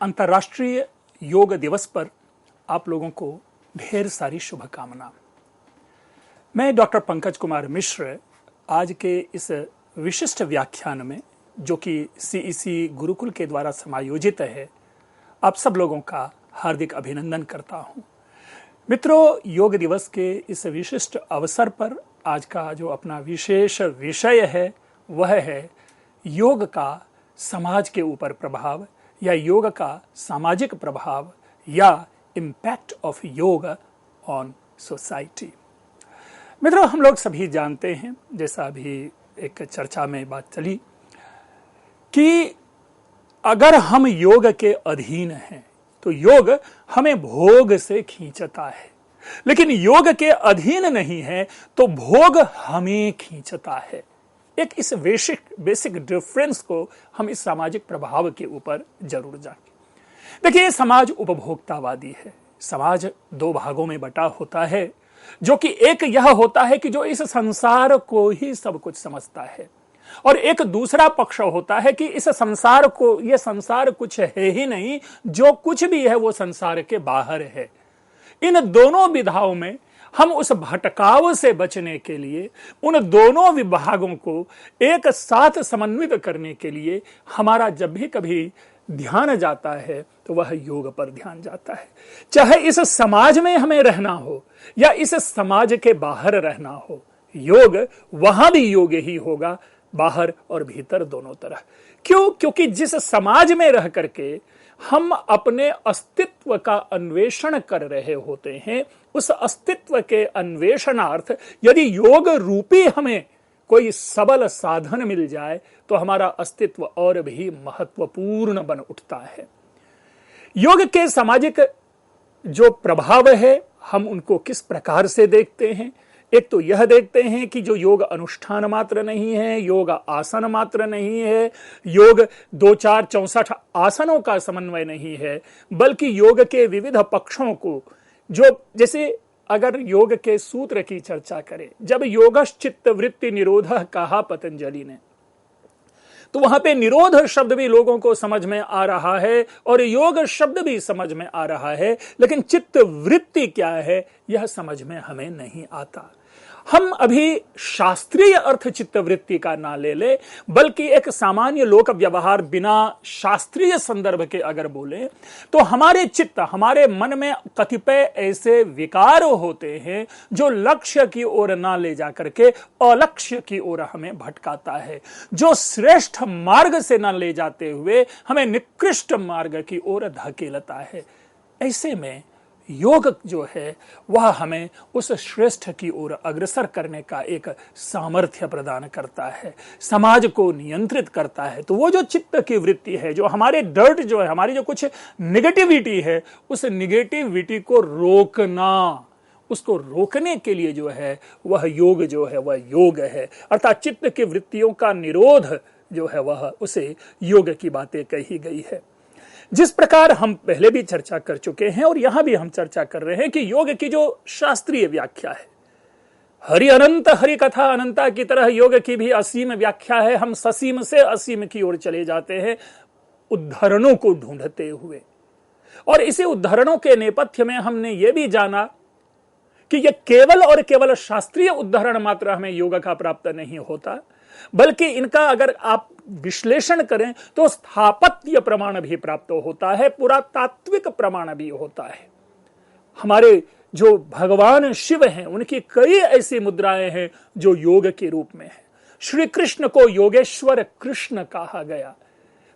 अंतर्राष्ट्रीय योग दिवस पर आप लोगों को ढेर सारी शुभकामना। मैं डॉक्टर पंकज कुमार मिश्र आज के इस विशिष्ट व्याख्यान में, जो कि सीईसी गुरुकुल के द्वारा समायोजित है, आप सब लोगों का हार्दिक अभिनंदन करता हूं। मित्रों, योग दिवस के इस विशिष्ट अवसर पर आज का जो अपना विशेष विषय है वह है योग का समाज के ऊपर प्रभाव या योग का सामाजिक प्रभाव या इम्पैक्ट ऑफ योग ऑन सोसाइटी। मित्रों, हम लोग सभी जानते हैं, जैसा अभी एक चर्चा में बात चली, कि अगर हम योग के अधीन हैं तो योग हमें भोग से खींचता है, लेकिन योग के अधीन नहीं है तो भोग हमें खींचता है। एक इस बेसिक डिफरेंस को हम इस सामाजिक प्रभाव के ऊपर जरूर जानें। देखिए, समाज उपभोक्तावादी है। समाज दो भागों में बटा होता है, जो कि एक यह होता है कि जो इस संसार को ही सब कुछ समझता है, और एक दूसरा पक्ष होता है कि इस संसार को, यह संसार कुछ है ही नहीं, जो कुछ भी है वो संसार के बाहर है। इन दोनों विधाओं में हम उस भटकाव से बचने के लिए उन दोनों विभागों को एक साथ समन्वित करने के लिए हमारा जब भी कभी ध्यान जाता है तो वह योग पर ध्यान जाता है। चाहे इस समाज में हमें रहना हो या इस समाज के बाहर रहना हो, योग वहां भी योग ही होगा, बाहर और भीतर दोनों तरह। क्यों? क्योंकि जिस समाज में रह करके हम अपने अस्तित्व का अन्वेषण कर रहे होते हैं, उस अस्तित्व के अन्वेषणार्थ यदि योग रूपी हमें कोई सबल साधन मिल जाए तो हमारा अस्तित्व और भी महत्वपूर्ण बन उठता है। योग के सामाजिक जो प्रभाव है, हम उनको किस प्रकार से देखते हैं? एक तो यह देखते हैं कि जो योग अनुष्ठान मात्र नहीं है, योग आसन मात्र नहीं है, योग 2, 4, 64 आसनों का समन्वय नहीं है, बल्कि योग के विविध पक्षों को, जो जैसे अगर योग के सूत्र की चर्चा करें, जब योगश्चित्त वृत्ति निरोधः कहा पतंजलि ने, तो वहां पे निरोध शब्द भी लोगों को समझ में आ रहा है और योग शब्द भी समझ में आ रहा है, लेकिन चित्त वृत्ति क्या है यह समझ में हमें नहीं आता। हम अभी शास्त्रीय अर्थ चित्त वृत्ति का ना ले ले, बल्कि एक सामान्य लोक व्यवहार बिना शास्त्रीय संदर्भ के अगर बोले तो हमारे चित्त, हमारे मन में कतिपय ऐसे विकार होते हैं जो लक्ष्य की ओर ना ले जाकर के अलक्ष्य की ओर हमें भटकाता है, जो श्रेष्ठ मार्ग से ना ले जाते हुए हमें निकृष्ट मार्ग की ओर धकेलता है। ऐसे में योग जो है वह हमें उस श्रेष्ठ की ओर अग्रसर करने का एक सामर्थ्य प्रदान करता है, समाज को नियंत्रित करता है। तो वो जो चित्त की वृत्ति है, जो हमारे डर्ट जो है, हमारी जो कुछ निगेटिविटी है, उस निगेटिविटी को रोकना, उसको रोकने के लिए जो है वह योग जो है वह योग है। अर्थात चित्त की वृत्तियों का निरोध जो है वह उसे योग की बातें कही गई है। जिस प्रकार हम पहले भी चर्चा कर चुके हैं और यहां भी हम चर्चा कर रहे हैं कि योग की जो शास्त्रीय व्याख्या है, हरि अनंत हरि कथा अनंता की तरह योग की भी असीम व्याख्या है। हम ससीम से असीम की ओर चले जाते हैं उद्धरणों को ढूंढते हुए, और इसी उद्धरणों के नेपथ्य में हमने ये भी जाना कि यह केवल और केवल शास्त्रीय उद्धरण मात्र हमें योग का प्राप्त नहीं होता, बल्कि इनका अगर आप विश्लेषण करें तो स्थापत्य प्रमाण भी प्राप्त होता है, पुरातात्विक प्रमाण भी होता है। हमारे जो भगवान शिव हैं उनकी कई ऐसी मुद्राएं हैं जो योग के रूप में है। श्री कृष्ण को योगेश्वर कृष्ण कहा गया।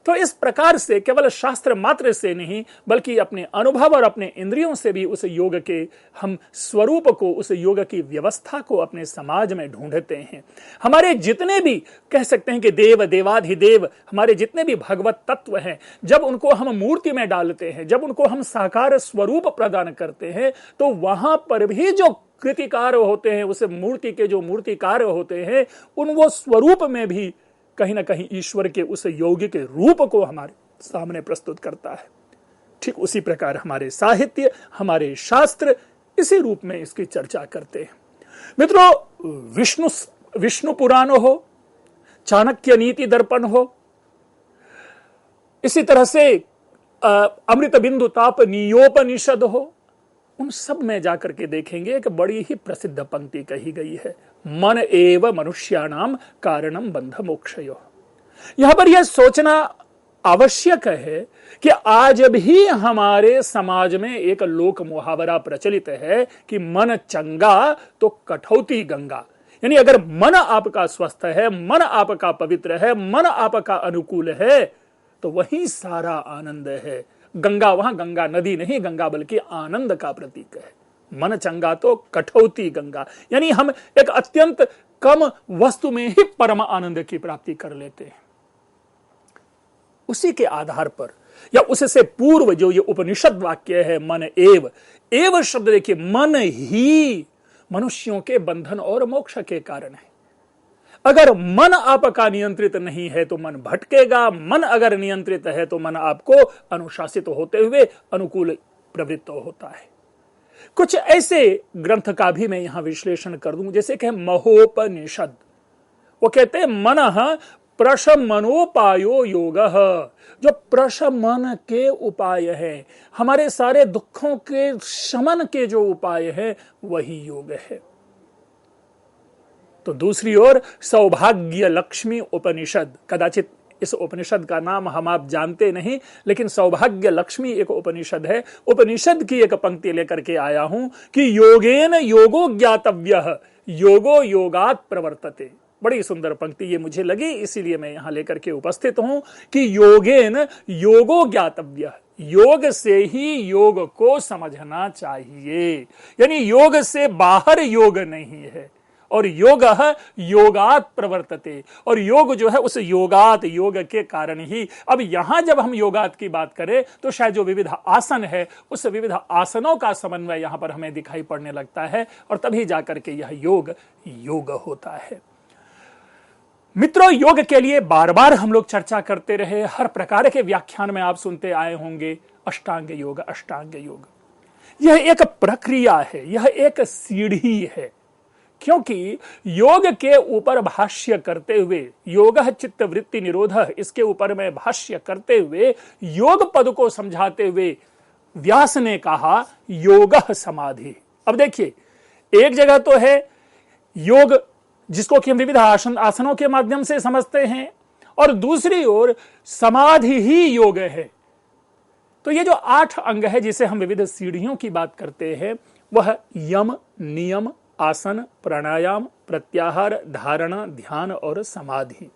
तो इस प्रकार से केवल शास्त्र मात्र से नहीं, बल्कि अपने अनुभव और अपने इंद्रियों से भी उस योग के हम स्वरूप को, उस योग की व्यवस्था को अपने समाज में ढूंढते हैं। हमारे जितने भी कह सकते हैं कि देव, देवाधिदेव, हमारे जितने भी भगवत तत्व हैं, जब उनको हम मूर्ति में डालते हैं, जब उनको हम साकार स्वरूप प्रदान करते हैं, तो वहां पर भी जो कृतिकार होते हैं, उस मूर्ति के जो मूर्तिकार होते हैं, उन वो स्वरूप में भी कहीं ना कहीं ईश्वर के उस योगी के रूप को हमारे सामने प्रस्तुत करता है। ठीक उसी प्रकार हमारे साहित्य, हमारे शास्त्र इसी रूप में इसकी चर्चा करते हैं। मित्रों, विष्णु पुराण हो, चाणक्य नीति दर्पण हो, इसी तरह से अमृत बिंदु ताप नियोपनिषद हो, उन सब में जाकर के देखेंगे कि बड़ी ही प्रसिद्ध पंक्ति कही गई है, मन एव मनुष्याणाम कारणम बंध मोक्षयो। यहां पर यह सोचना आवश्यक है कि आज भी हमारे समाज में एक लोक मुहावरा प्रचलित है कि मन चंगा तो कठौती गंगा। यानी अगर मन आपका स्वस्थ है, मन आपका पवित्र है, मन आपका अनुकूल है, तो वही सारा आनंद है। गंगा वहां गंगा नदी नहीं, गंगा बल्कि आनंद का प्रतीक है। मन चंगा तो कठौती गंगा, यानी हम एक अत्यंत कम वस्तु में ही परम आनंद की प्राप्ति कर लेते हैं। उसी के आधार पर या उससे पूर्व जो ये उपनिषद वाक्य है, मन एव शब्द देखिए, मन ही मनुष्यों के बंधन और मोक्ष के कारण है। अगर मन आपका नियंत्रित नहीं है तो मन भटकेगा, मन अगर नियंत्रित है तो मन आपको अनुशासित होते हुए अनुकूल प्रवृत्त होता है। कुछ ऐसे ग्रंथ का भी मैं यहां विश्लेषण कर दूं, जैसे कि महोपनिषद। वो कहते हैं मनः प्रशमनोपायो योगः, जो प्रशमन के उपाय है, हमारे सारे दुखों के शमन के जो उपाय है वही योग है। तो दूसरी ओर सौभाग्य लक्ष्मी उपनिषद, कदाचित इस उपनिषद का नाम हम आप जानते नहीं, लेकिन सौभाग्य लक्ष्मी एक उपनिषद है। उपनिषद की एक पंक्ति लेकर के आया हूं कि योगेन योगो ज्ञातव्यः योगो योगात् प्रवर्तते। बड़ी सुंदर पंक्ति ये मुझे लगी, इसीलिए मैं यहां लेकर के उपस्थित हूं कि योगेन योगो ज्ञातव्यः, योग से ही योग को समझना चाहिए। यानी योग से बाहर योग नहीं है, और योग योगात प्रवर्तते, और योग जो है उस योगात, योग के कारण ही। अब यहां जब हम योगात की बात करें तो शायद जो विविध आसन है उस विविध आसनों का समन्वय यहां पर हमें दिखाई पड़ने लगता है, और तभी जाकर के यह योग योग होता है। मित्रों, योग के लिए बार बार हम लोग चर्चा करते रहे, हर प्रकार के व्याख्यान में आप सुनते आए होंगे अष्टांग योग, अष्टांग योग। यह एक प्रक्रिया है, यह एक सीढ़ी है, क्योंकि योग के ऊपर भाष्य करते हुए, योगः चित्त वृत्ति निरोधः, इसके ऊपर में भाष्य करते हुए योग पद को समझाते हुए व्यास ने कहा योगः समाधि। अब देखिए, एक जगह तो है योग जिसको कि हम विविध आसनों के माध्यम से समझते हैं, और दूसरी ओर समाधि ही योग है। तो ये जो 8 अंग है जिसे हम विविध सीढ़ियों की बात करते हैं, वह यम, नियम, आसन, प्राणायाम, प्रत्याहार, धारणा, ध्यान और समाधि।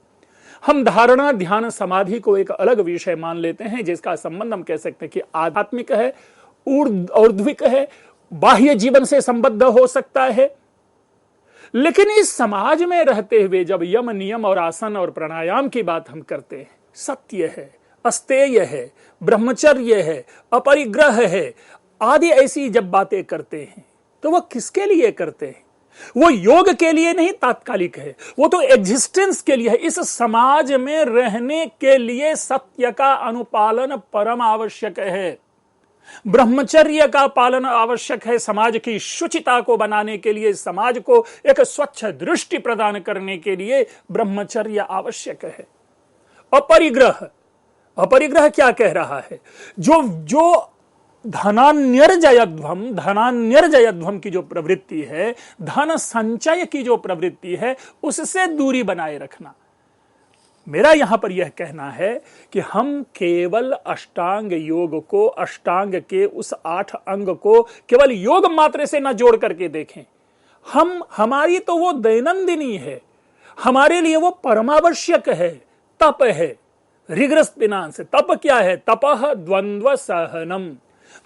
हम धारणा, ध्यान, समाधि को एक अलग विषय मान लेते हैं, जिसका संबंध हम कह सकते हैं कि आध्यात्मिक है, ऊर्ध्विक है, बाह्य जीवन से संबद्ध हो सकता है। लेकिन इस समाज में रहते हुए जब यम, नियम और आसन और प्राणायाम की बात हम करते हैं, सत्य है, अस्तेय है, ब्रह्मचर्य है, अपरिग्रह है, आदि ऐसी जब बातें करते हैं तो वह किसके लिए करते हैं? वो योग के लिए नहीं तात्कालिक है, वो तो एग्जिस्टेंस के लिए है। इस समाज में रहने के लिए सत्य का अनुपालन परम आवश्यक है, ब्रह्मचर्य का पालन आवश्यक है। समाज की शुचिता को बनाने के लिए, समाज को एक स्वच्छ दृष्टि प्रदान करने के लिए ब्रह्मचर्य आवश्यक है। अपरिग्रह, अपरिग्रह क्या कह रहा है? जो धनान्यर्जयध्वम की जो प्रवृत्ति है, धन संचय की जो प्रवृत्ति है, उससे दूरी बनाए रखना। मेरा यहां पर यह कहना है कि हम केवल अष्टांग योग को, अष्टांग के उस 8 अंग को केवल योग मात्र से न जोड़ करके देखें। हमारी तो वो दैनंदिनी है, हमारे लिए वो परमावश्यक है। तप है, रिग्रस पिनांस। तप क्या है? तपः द्वंद्व सहनम,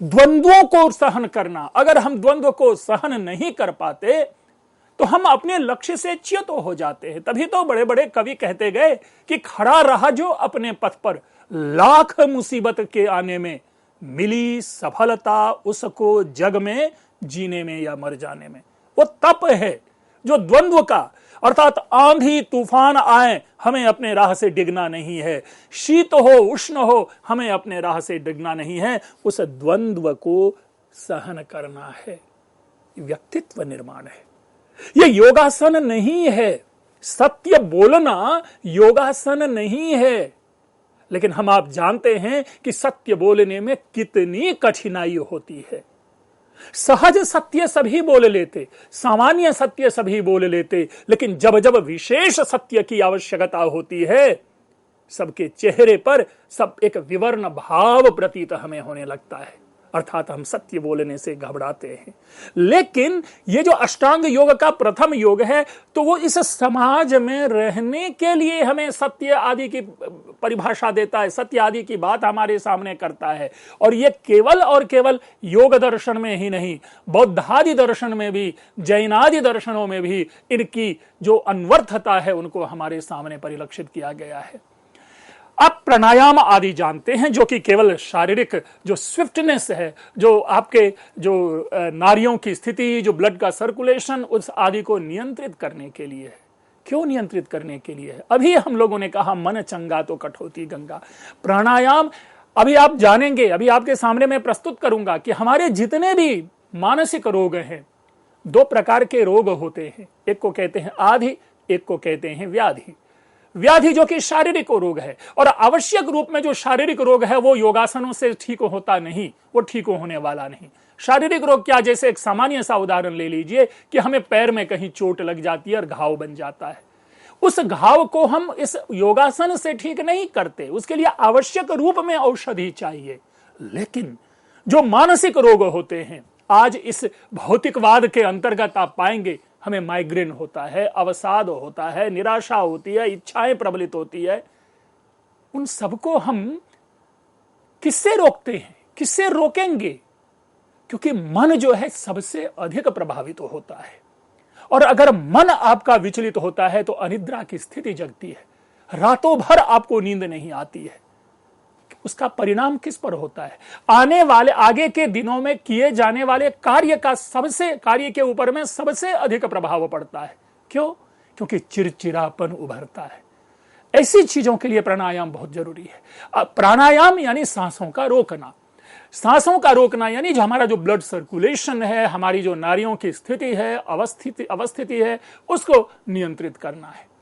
द्वंद्वों को सहन करना। अगर हम द्वंद्व को सहन नहीं कर पाते तो हम अपने लक्ष्य से च्युत हो जाते हैं। तभी तो बड़े बड़े कवि कहते गए कि खड़ा रहा जो अपने पथ पर, लाख मुसीबत के आने में मिली सफलता उसको जग में जीने में या मर जाने में। वो तप है जो द्वंद्व का, अर्थात आंधी तूफान आए हमें अपने राह से डिगना नहीं है, शीत हो उष्ण हो हमें अपने राह से डिगना नहीं है, उस द्वंद्व को सहन करना है। व्यक्तित्व निर्माण है, यह योगासन नहीं है। सत्य बोलना योगासन नहीं है। लेकिन हम आप जानते हैं कि सत्य बोलने में कितनी कठिनाई होती है। सहज सत्य सभी बोल लेते, सामान्य सत्य सभी बोल लेते, लेकिन जब जब विशेष सत्य की आवश्यकता होती है, सबके चेहरे पर सब एक विवर्ण भाव प्रतीत हमें होने लगता है, अर्थात हम सत्य बोलने से घबराते हैं। लेकिन ये जो अष्टांग योग का प्रथम योग है, तो वो इस समाज में रहने के लिए हमें सत्य आदि की परिभाषा देता है, सत्य आदि की बात हमारे सामने करता है। और ये केवल और केवल योग दर्शन में ही नहीं, बौद्धादि दर्शन में भी, जैनादि दर्शनों में भी इनकी जो अनवर्थता है उनको हमारे सामने परिलक्षित किया गया है। आप प्राणायाम आदि जानते हैं, जो कि केवल शारीरिक जो स्विफ्टनेस है, जो आपके जो नाड़ियों की स्थिति, जो ब्लड का सर्कुलेशन, उस आदि को नियंत्रित करने के लिए है। क्यों नियंत्रित करने के लिए है? अभी हम लोगों ने कहा मन चंगा तो कठौती गंगा। प्राणायाम अभी आप जानेंगे, अभी आपके सामने मैं प्रस्तुत करूंगा कि हमारे जितने भी मानसिक रोग हैं, दो प्रकार के रोग होते हैं। एक को कहते हैं आधि, एक को कहते हैं व्याधि। व्याधि जो कि शारीरिक रोग है, और आवश्यक रूप में जो शारीरिक रोग है वो योगासनों से ठीक होता नहीं, वो ठीक होने वाला नहीं। शारीरिक रोग क्या, जैसे एक सामान्य सा उदाहरण ले लीजिए कि हमें पैर में कहीं चोट लग जाती है और घाव बन जाता है। उस घाव को हम इस योगासन से ठीक नहीं करते, उसके लिए आवश्यक रूप में औषधि चाहिए। लेकिन जो मानसिक रोग होते हैं, आज इस भौतिकवाद के अंतर्गत आप पाएंगे हमें माइग्रेन होता है, अवसाद होता है, निराशा होती है, इच्छाएं प्रबलित होती है। उन सबको हम किससे रोकते हैं, किससे रोकेंगे? क्योंकि मन जो है सबसे अधिक प्रभावित होता है, और अगर मन आपका विचलित होता है तो अनिद्रा की स्थिति जगती है, रातों भर आपको नींद नहीं आती है। उसका परिणाम किस पर होता है? आने वाले आगे के दिनों में किए जाने वाले कार्य के ऊपर में सबसे अधिक प्रभाव पड़ता है। क्यों? क्योंकि चिड़चिड़ापन उभरता है। ऐसी चीजों के लिए प्राणायाम बहुत जरूरी है। प्राणायाम यानी सांसों का रोकना। सांसों का रोकना यानी जो हमारा जो ब्लड सर्कुलेशन है, हमारी जो नाड़ियों की स्थिति है, अवस्थिति है, उसको नियंत्रित करना है।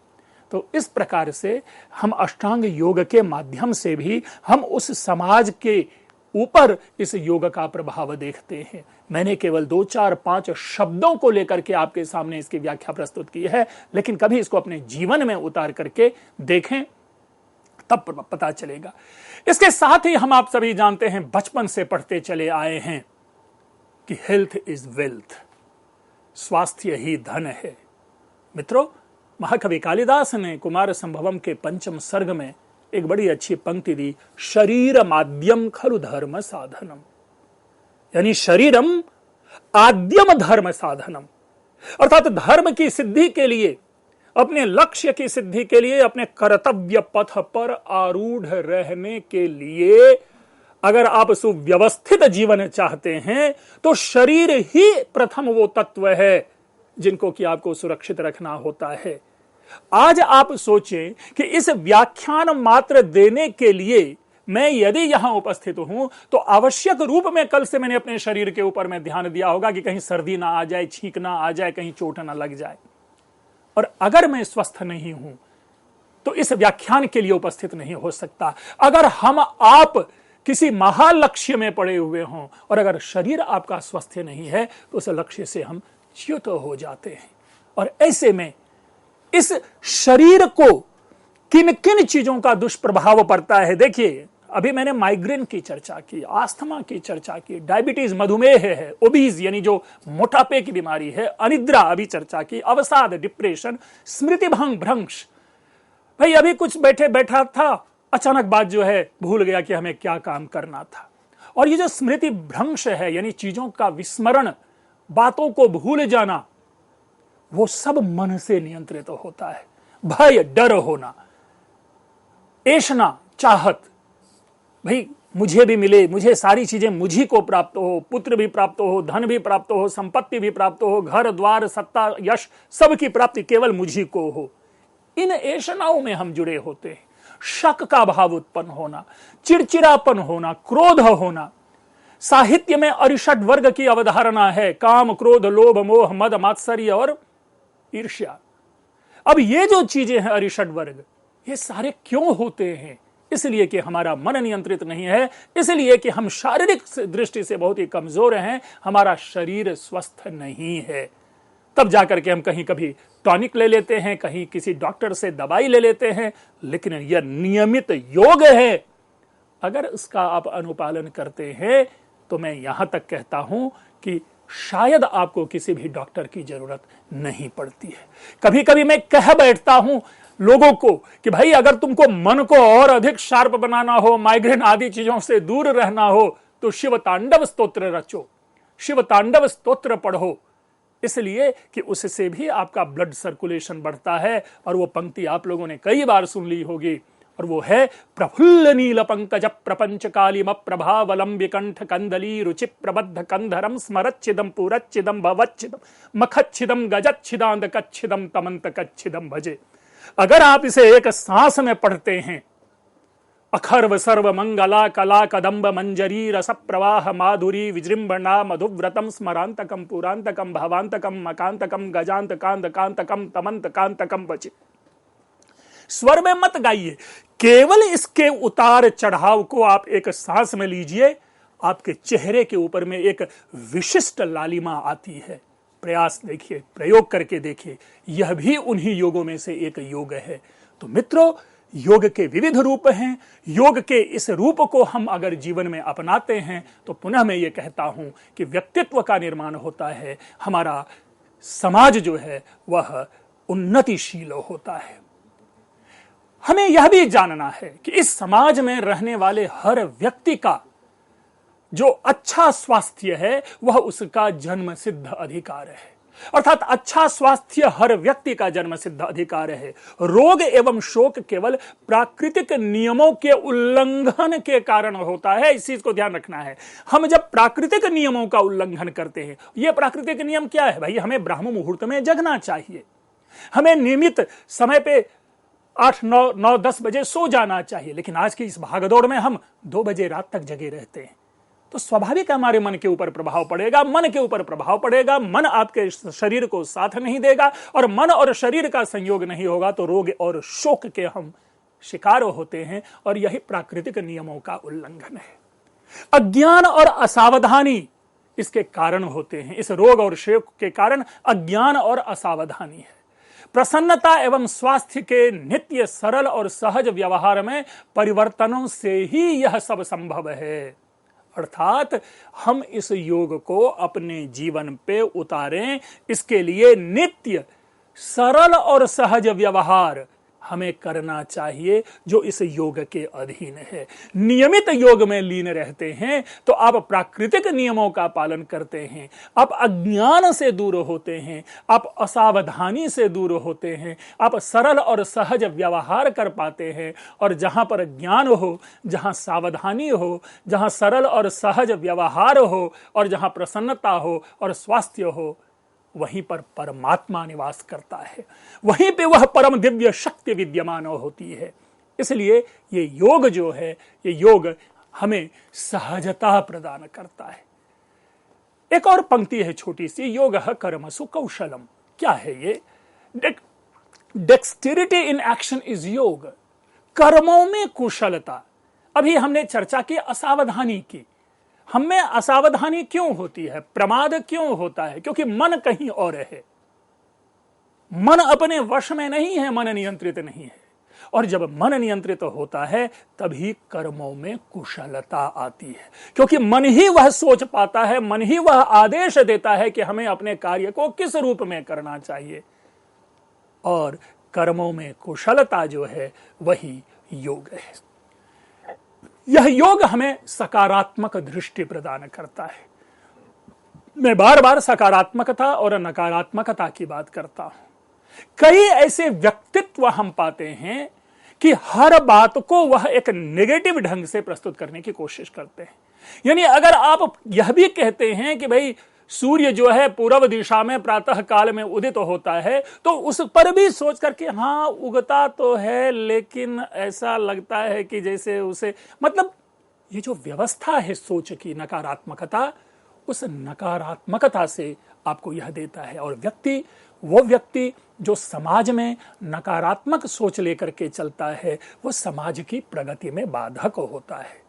तो इस प्रकार से हम अष्टांग योग के माध्यम से भी हम उस समाज के ऊपर इस योग का प्रभाव देखते हैं। मैंने केवल 2, 4, 5 शब्दों को लेकर के आपके सामने इसकी व्याख्या प्रस्तुत की है, लेकिन कभी इसको अपने जीवन में उतार करके देखें, तब पता चलेगा। इसके साथ ही हम आप सभी जानते हैं, बचपन से पढ़ते चले आए हैं कि हेल्थ इज वेल्थ, स्वास्थ्य ही धन है। मित्रों, महाकवि कालिदास ने कुमार संभवम के पंचम सर्ग में एक बड़ी अच्छी पंक्ति दी, शरीर माध्यम खलु धर्म साधनम, यानी शरीरम आद्यम धर्म साधनम, अर्थात धर्म की सिद्धि के लिए, अपने लक्ष्य की सिद्धि के लिए, अपने कर्तव्य पथ पर आरूढ़ रहने के लिए अगर आप सुव्यवस्थित जीवन चाहते हैं तो शरीर ही प्रथम वो तत्व है जिनको कि आपको सुरक्षित रखना होता है। आज आप सोचें कि इस व्याख्यान मात्र देने के लिए मैं यदि यहां उपस्थित हूं तो आवश्यक रूप में कल से मैंने अपने शरीर के ऊपर में ध्यान दिया होगा कि कहीं सर्दी ना आ जाए, छींक ना आ जाए, कहीं चोट ना लग जाए। और अगर मैं स्वस्थ नहीं हूं तो इस व्याख्यान के लिए उपस्थित नहीं हो सकता। अगर हम आप किसी महालक्ष्य में पड़े हुए हों और अगर शरीर आपका स्वस्थ नहीं है तो उस लक्ष्य से हम च्युत हो जाते हैं। और ऐसे में इस शरीर को किन किन चीजों का दुष्प्रभाव पड़ता है। देखिए, अभी मैंने माइग्रेन की चर्चा की, आस्थमा की चर्चा की, डायबिटीज मधुमेह है, ओबीज यानी जो मोटापे की बीमारी है, अनिद्रा अभी चर्चा की, अवसाद डिप्रेशन, स्मृति भ्रंश। भाई अभी कुछ बैठा था, अचानक बात जो है भूल गया कि हमें क्या काम करना था। और ये जो स्मृति भ्रंश है यानी चीजों का विस्मरण, बातों को भूल जाना, वो सब मन से नियंत्रित होता है। भय, डर होना, ऐशना, चाहत, भाई मुझे भी मिले, मुझे सारी चीजें मुझी को प्राप्त हो, पुत्र भी प्राप्त हो, धन भी प्राप्त हो, संपत्ति भी प्राप्त हो, घर द्वार सत्ता यश सबकी प्राप्ति केवल मुझी को हो। इन ऐशनाओं में हम जुड़े होते हैं। शक का भाव उत्पन्न होना, चिड़चिड़ापन होना, क्रोध होना। साहित्य में अरिषड वर्ग की अवधारणा है, काम, क्रोध, लोभ, मोह, मद, मात्सर्य और ईर्ष्या। अब ये जो चीजें हैं अरिषड वर्ग, ये सारे क्यों होते हैं? इसलिए कि हमारा मन नियंत्रित नहीं है, इसलिए कि हम शारीरिक दृष्टि से बहुत ही कमजोर हैं, हमारा शरीर स्वस्थ नहीं है। तब जाकर के हम कहीं कभी टॉनिक ले लेते हैं, कहीं किसी डॉक्टर से दवाई ले लेते हैं, लेकिन यह नियमित योग है, अगर उसका आप अनुपालन करते हैं तो मैं यहां तक कहता हूं कि शायद आपको किसी भी डॉक्टर की जरूरत नहीं पड़ती है। कभी कभी मैं कह बैठता हूं लोगों को कि भाई अगर तुमको मन को और अधिक शार्प बनाना हो, माइग्रेन आदि चीजों से दूर रहना हो, तो शिव तांडव स्तोत्र रचो, शिव तांडव स्तोत्र पढ़ो, इसलिए कि उससे भी आपका ब्लड सर्कुलेशन बढ़ता है। और वो पंक्ति आप लोगों ने कई बार सुन ली होगी, और वो है प्रफुल्ल नील पंकज प्रपंच कालिम प्रभावलम विकंठ कंदली रुचि प्रबद्ध कंधरम स्मरच्छिदम पूरच्छिदम भवच्छिदम मखच्छिदम गजच्छिदांत कच्छिदम तमंत कच्छिदम भजे। अगर आप इसे एक सांस में पढ़ते हैं, अखर्व सर्व मंगला कला कदम्ब मंजरी रस प्रवाह माधुरी विजृंभणा मधुव्रतम स्मरांतकम पुरांतकम भवांतकम मकांतकम गजांत कांत कांतकम तमंत कांतकम बचे। स्वर में मत गाइए, केवल इसके उतार चढ़ाव को आप एक सांस में लीजिए, आपके चेहरे के ऊपर में एक विशिष्ट लालिमा आती है। प्रयास देखिए, प्रयोग करके देखिए, यह भी उन्हीं योगों में से एक योग है। तो मित्रों, योग के विविध रूप हैं। योग के इस रूप को हम अगर जीवन में अपनाते हैं तो पुनः मैं ये कहता हूं कि व्यक्तित्व का निर्माण होता है, हमारा समाज जो है वह उन्नतिशील होता है। हमें यह भी जानना है कि इस समाज में रहने वाले हर व्यक्ति का जो अच्छा स्वास्थ्य है वह उसका जन्म सिद्ध अधिकार है, अर्थात अच्छा स्वास्थ्य हर व्यक्ति का जन्म सिद्ध अधिकार है। रोग एवं शोक केवल प्राकृतिक नियमों के उल्लंघन के कारण होता है, इस चीज को ध्यान रखना है। हम जब प्राकृतिक नियमों का उल्लंघन करते हैं, यह प्राकृतिक नियम क्या है भाई? हमें ब्राह्म मुहूर्त में जगना चाहिए, हमें नियमित समय पे 8-9-10 बजे सो जाना चाहिए, लेकिन आज की इस भागदौड़ में हम 2 बजे रात तक जगे रहते हैं। तो स्वाभाविक हमारे मन के ऊपर प्रभाव पड़ेगा, मन के ऊपर प्रभाव पड़ेगा, मन आपके शरीर को साथ नहीं देगा, और मन और शरीर का संयोग नहीं होगा तो रोग और शोक के हम शिकार होते हैं, और यही प्राकृतिक नियमों का उल्लंघन है। अज्ञान और असावधानी इसके कारण होते हैं। इस रोग और शोक के कारण अज्ञान और असावधानी है। प्रसन्नता एवं स्वास्थ्य के नित्य सरल और सहज व्यवहार में परिवर्तनों से ही यह सब संभव है। अर्थात हम इस योग को अपने जीवन पे उतारें, इसके लिए नित्य सरल और सहज व्यवहार हमें करना चाहिए, जो इस योग के अधीन है। नियमित योग में लीन रहते हैं तो आप प्राकृतिक नियमों का पालन करते हैं, आप अज्ञान से दूर होते हैं, आप असावधानी से दूर होते हैं, आप सरल और सहज व्यवहार कर पाते हैं। और जहां पर ज्ञान हो, जहां सावधानी हो, जहां सरल और सहज व्यवहार हो, और जहां प्रसन्नता हो और स्वास्थ्य हो, वहीं पर परमात्मा निवास करता है, वहीं पे वह परम दिव्य शक्ति विद्यमान होती है। इसलिए ये योग जो है, ये योग हमें सहजता प्रदान करता है। एक और पंक्ति है छोटी सी, योग कर्मसु कौशलम। क्या है ये? डेक्सटेरिटी इन एक्शन इज योग। कर्मों में कुशलता। अभी हमने चर्चा की असावधानी की। हम में असावधानी क्यों होती है, प्रमाद क्यों होता है? क्योंकि मन कहीं और है, मन अपने वश में नहीं है, मन नियंत्रित नहीं है। और जब मन नियंत्रित होता है तभी कर्मों में कुशलता आती है, क्योंकि मन ही वह सोच पाता है, मन ही वह आदेश देता है कि हमें अपने कार्य को किस रूप में करना चाहिए। और कर्मों में कुशलता जो है वही योग है। यह योग हमें सकारात्मक दृष्टि प्रदान करता है। मैं बार बार सकारात्मकता और नकारात्मकता की बात करता हूं। कई ऐसे व्यक्तित्व हम पाते हैं कि हर बात को वह एक नेगेटिव ढंग से प्रस्तुत करने की कोशिश करते हैं। यानी अगर आप यह भी कहते हैं कि भाई सूर्य जो है पूर्व दिशा में प्रातः काल में उदित होता है, तो उस पर भी सोच करके हाँ उगता तो है, लेकिन ऐसा लगता है कि जैसे उसे, मतलब ये जो व्यवस्था है सोच की, नकारात्मकता, उस नकारात्मकता से आपको यह देता है। और वो व्यक्ति जो समाज में नकारात्मक सोच लेकर के चलता है, वो समाज की प्रगति में बाधक होता है।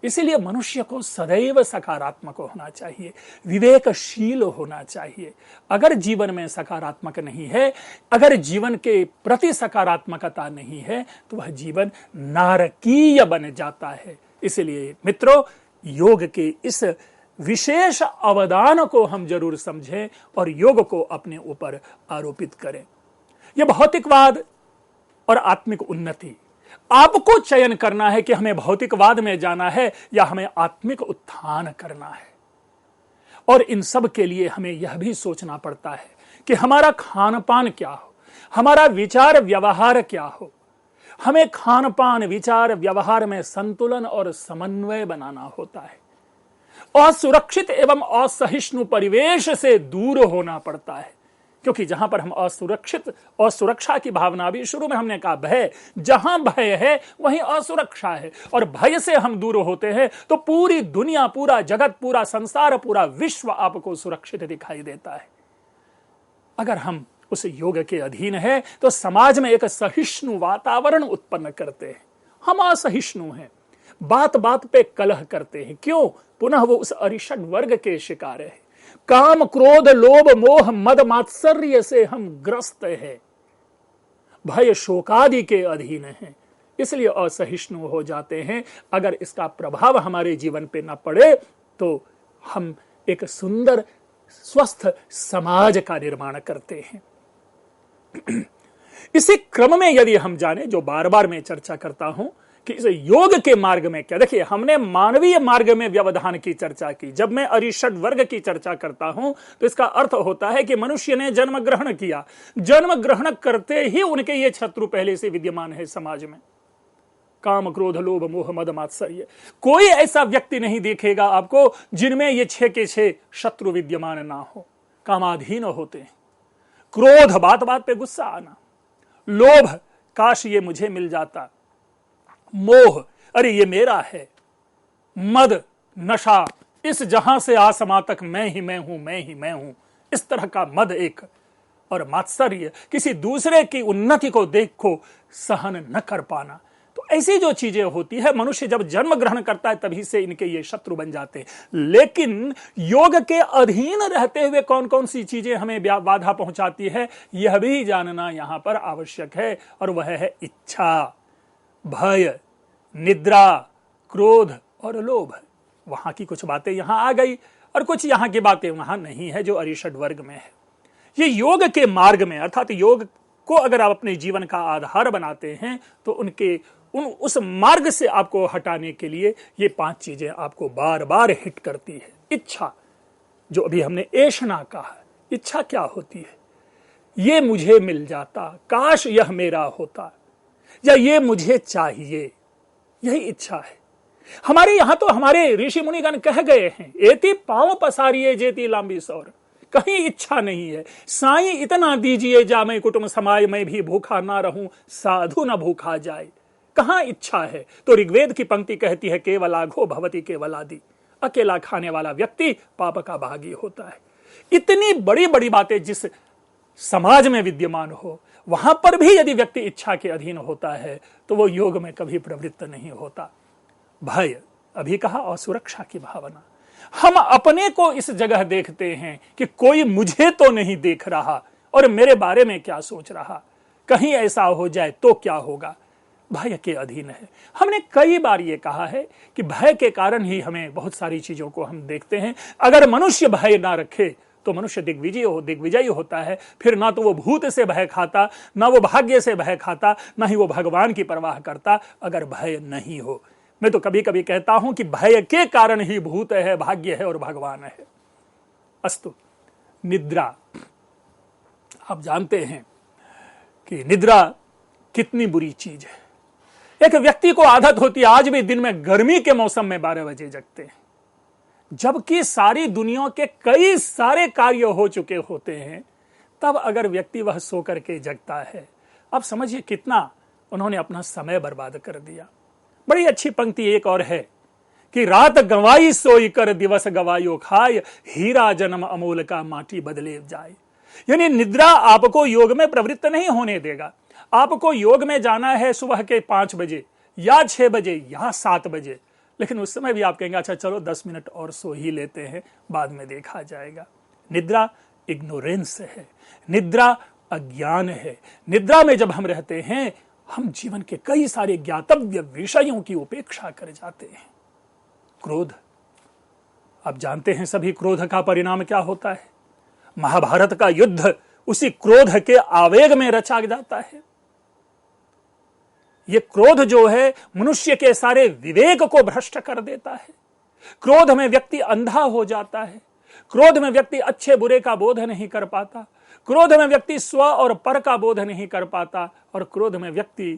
इसीलिए मनुष्य को सदैव सकारात्मक होना चाहिए, विवेकशील होना चाहिए। अगर जीवन में सकारात्मक नहीं है, अगर जीवन के प्रति सकारात्मकता नहीं है, तो वह जीवन नारकीय बन जाता है। इसलिए मित्रों, योग के इस विशेष अवदान को हम जरूर समझें और योग को अपने ऊपर आरोपित करें। यह भौतिकवाद और आत्मिक उन्नति, आपको चयन करना है कि हमें भौतिकवाद में जाना है या हमें आत्मिक उत्थान करना है। और इन सब के लिए हमें यह भी सोचना पड़ता है कि हमारा खान पान क्या हो, हमारा विचार व्यवहार क्या हो। हमें खान पान विचार व्यवहार में संतुलन और समन्वय बनाना होता है। असुरक्षित एवं असहिष्णु परिवेश से दूर होना पड़ता है, क्योंकि जहां पर हम असुरक्षित और सुरक्षा की भावना, भी शुरू में हमने कहा भय, जहां भय है वहीं असुरक्षा है। और भय से हम दूर होते हैं तो पूरी दुनिया, पूरा जगत, पूरा संसार, पूरा विश्व आपको सुरक्षित दिखाई देता है। अगर हम उस योग के अधीन है तो समाज में एक सहिष्णु वातावरण उत्पन्न करते हैं। हम असहिष्णु हैं, बात बात पे कलह करते हैं। क्यों? पुनः वो उस अरिषड वर्ग के शिकार है। काम, क्रोध, लोभ, मोह, मद, मात्सर्य से हम ग्रस्त हैं, भय, शोकादि के अधीन हैं, इसलिए असहिष्णु हो जाते हैं। अगर इसका प्रभाव हमारे जीवन पे न पड़े तो हम एक सुंदर स्वस्थ समाज का निर्माण करते हैं। इसी क्रम में यदि हम जाने, जो बार बार मैं चर्चा करता हूं कि इस योग के मार्ग में क्या, देखिए हमने मानवीय मार्ग में व्यवधान की चर्चा की। जब मैं अरिषड वर्ग की चर्चा करता हूं तो इसका अर्थ होता है कि मनुष्य ने जन्म ग्रहण किया, जन्म ग्रहण करते ही उनके ये शत्रु पहले से विद्यमान है समाज में। काम, क्रोध, लोभ, मोह, मद, मात्सर्य। कोई ऐसा व्यक्ति नहीं देखेगा आपको जिनमें ये 6 के 6 शत्रु विद्यमान ना हो। कामाधीन होते हैं। क्रोध, बात बात पे गुस्सा आना। लोभ, काश ये मुझे मिल जाता। मोह, अरे ये मेरा है। मद, नशा, इस जहां से आसमां तक मैं ही मैं हूं, मैं ही मैं हूं, इस तरह का मद एक। और मात्सर्य, किसी दूसरे की उन्नति को देखो सहन न कर पाना। तो ऐसी जो चीजें होती है, मनुष्य जब जन्म ग्रहण करता है तभी से इनके ये शत्रु बन जाते हैं। लेकिन योग के अधीन रहते हुए कौन कौन सी चीजें हमें बाधा पहुंचाती है, यह भी जानना यहां पर आवश्यक है। और वह है इच्छा, भय, निद्रा, क्रोध और लोभ। वहां की कुछ बातें यहां आ गई और कुछ यहां की बातें वहां नहीं है, जो अरिषड वर्ग में है। ये योग के मार्ग में, अर्थात योग को अगर आप अपने जीवन का आधार बनाते हैं तो उस मार्ग से आपको हटाने के लिए ये 5 चीजें आपको बार बार हिट करती है। इच्छा, जो अभी हमने ऐशना कहा, इच्छा क्या होती है? ये मुझे मिल जाता, काश यह मेरा होता, या ये मुझे चाहिए, यही इच्छा है। हमारे यहां तो हमारे ऋषि मुनिगण कह गए हैं, एति पांव पसारिए जेती लांबी सौर। कहीं इच्छा नहीं है। साईं इतना दीजिए जा मैं कुटुंब समाय, मैं भी भूखा ना रहूं, साधु न भूखा जाए। कहां इच्छा है? तो ऋग्वेद की पंक्ति कहती है, केवलाघो भवति केवलादि। अकेला खाने वाला व्यक्ति पाप का भागी होता है। इतनी बड़ी बड़ी बातें जिस समाज में विद्यमान हो, वहां पर भी यदि व्यक्ति इच्छा के अधीन होता है तो वो योग में कभी प्रवृत्त नहीं होता। भय, अभी कहा, और सुरक्षा की भावना। हम अपने को इस जगह देखते हैं कि कोई मुझे तो नहीं देख रहा और मेरे बारे में क्या सोच रहा, कहीं ऐसा हो जाए तो क्या होगा। भय के अधीन है। हमने कई बार ये कहा है कि भय के कारण ही हमें बहुत सारी चीजों को हम देखते हैं। अगर मनुष्य भय ना रखे तो मनुष्य दिग्विजयी होता है। फिर ना तो वो भूत से भय खाता, ना वो भाग्य से भय खाता, ना ही वो भगवान की परवाह करता, अगर भय नहीं हो। मैं तो कभी कभी कहता हूं कि भय के कारण ही भूत है, भाग्य है और भगवान है। अस्तु, निद्रा। आप जानते हैं कि निद्रा कितनी बुरी चीज है। एक व्यक्ति को आदत होती है, आज भी दिन में गर्मी के मौसम में 12 बजे जगते हैं, जबकि सारी दुनिया के कई सारे कार्य हो चुके होते हैं। तब अगर व्यक्ति वह सो करके जगता है, अब समझिए कितना उन्होंने अपना समय बर्बाद कर दिया। बड़ी अच्छी पंक्ति एक और है कि रात गंवाई सोई कर दिवस गवायो खाए, हीरा जन्म अमोल का माटी बदले जाए। यानी निद्रा आपको योग में प्रवृत्त नहीं होने देगा। आपको योग में जाना है सुबह के 5 बजे या 6 बजे या 7 बजे, लेकिन उस समय भी आप कहेंगे अच्छा चलो 10 मिनट और सो ही लेते हैं, बाद में देखा जाएगा। निद्रा इग्नोरेंस है, निद्रा अज्ञान है। निद्रा में जब हम रहते हैं, हम जीवन के कई सारे ज्ञातव्य विषयों की उपेक्षा कर जाते हैं। क्रोध, आप जानते हैं सभी क्रोध का परिणाम क्या होता है। महाभारत का युद्ध उसी क्रोध के आवेग में रचा जाता है। यह क्रोध जो है मनुष्य के सारे विवेक को भ्रष्ट कर देता है। क्रोध में व्यक्ति अंधा हो जाता है। क्रोध में व्यक्ति अच्छे बुरे का बोध नहीं कर पाता। क्रोध में व्यक्ति स्व और पर का बोध नहीं कर पाता। और क्रोध में व्यक्ति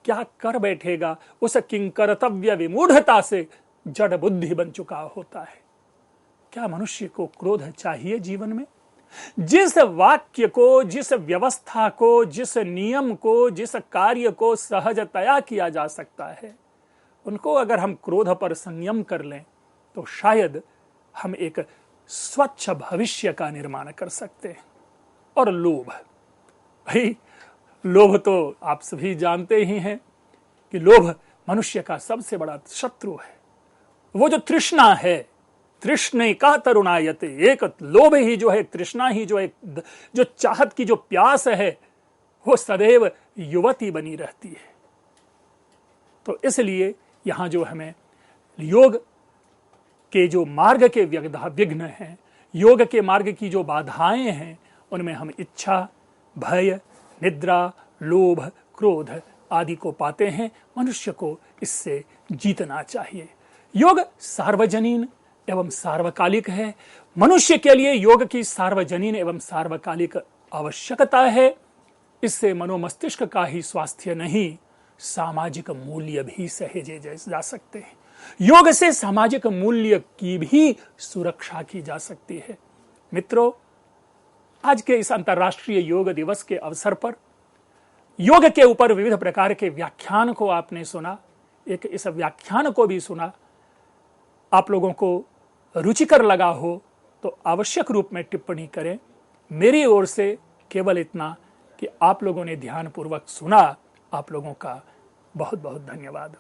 क्या कर बैठेगा, उस किंकर्तव्य विमूढ़ता से जड़ बुद्धि बन चुका होता है। क्या मनुष्य को क्रोध चाहिए जीवन में? जिस वाक्य को, जिस व्यवस्था को, जिस नियम को, जिस कार्य को सहजतया किया जा सकता है, उनको अगर हम क्रोध पर संयम कर लें तो शायद हम एक स्वच्छ भविष्य का निर्माण कर सकते हैं। और लोभ, भाई लोभ तो आप सभी जानते ही हैं कि लोभ मनुष्य का सबसे बड़ा शत्रु है। वो जो तृष्णा है, तृष्णे का तरुणायते, एक लोभ ही जो है, तृष्णा ही जो है, जो चाहत की जो प्यास है, वो सदैव युवती बनी रहती है। तो इसलिए यहां जो हमें योग के जो मार्ग के विघ्न हैं, योग के मार्ग की जो बाधाएं हैं, उनमें हम इच्छा, भय, निद्रा, लोभ, क्रोध आदि को पाते हैं। मनुष्य को इससे जीतना चाहिए। योग सार्वजनीन एवं सार्वकालिक है। मनुष्य के लिए योग की सार्वजनीन एवं सार्वकालिक आवश्यकता है। इससे मनोमस्तिष्क का ही स्वास्थ्य नहीं, सामाजिक मूल्य भी सहेजे जा सकते हैं। योग से सामाजिक मूल्य की भी सुरक्षा की जा सकती है। मित्रों, आज के इस अंतर्राष्ट्रीय योग दिवस के अवसर पर योग के ऊपर विविध प्रकार के व्याख्यान को आपने सुना। एक इस व्याख्यान को भी सुना। आप लोगों को रुचिकर लगा हो तो आवश्यक रूप में टिप्पणी करें। मेरी ओर से केवल इतना कि आप लोगों ने ध्यानपूर्वक सुना। आप लोगों का बहुत बहुत धन्यवाद।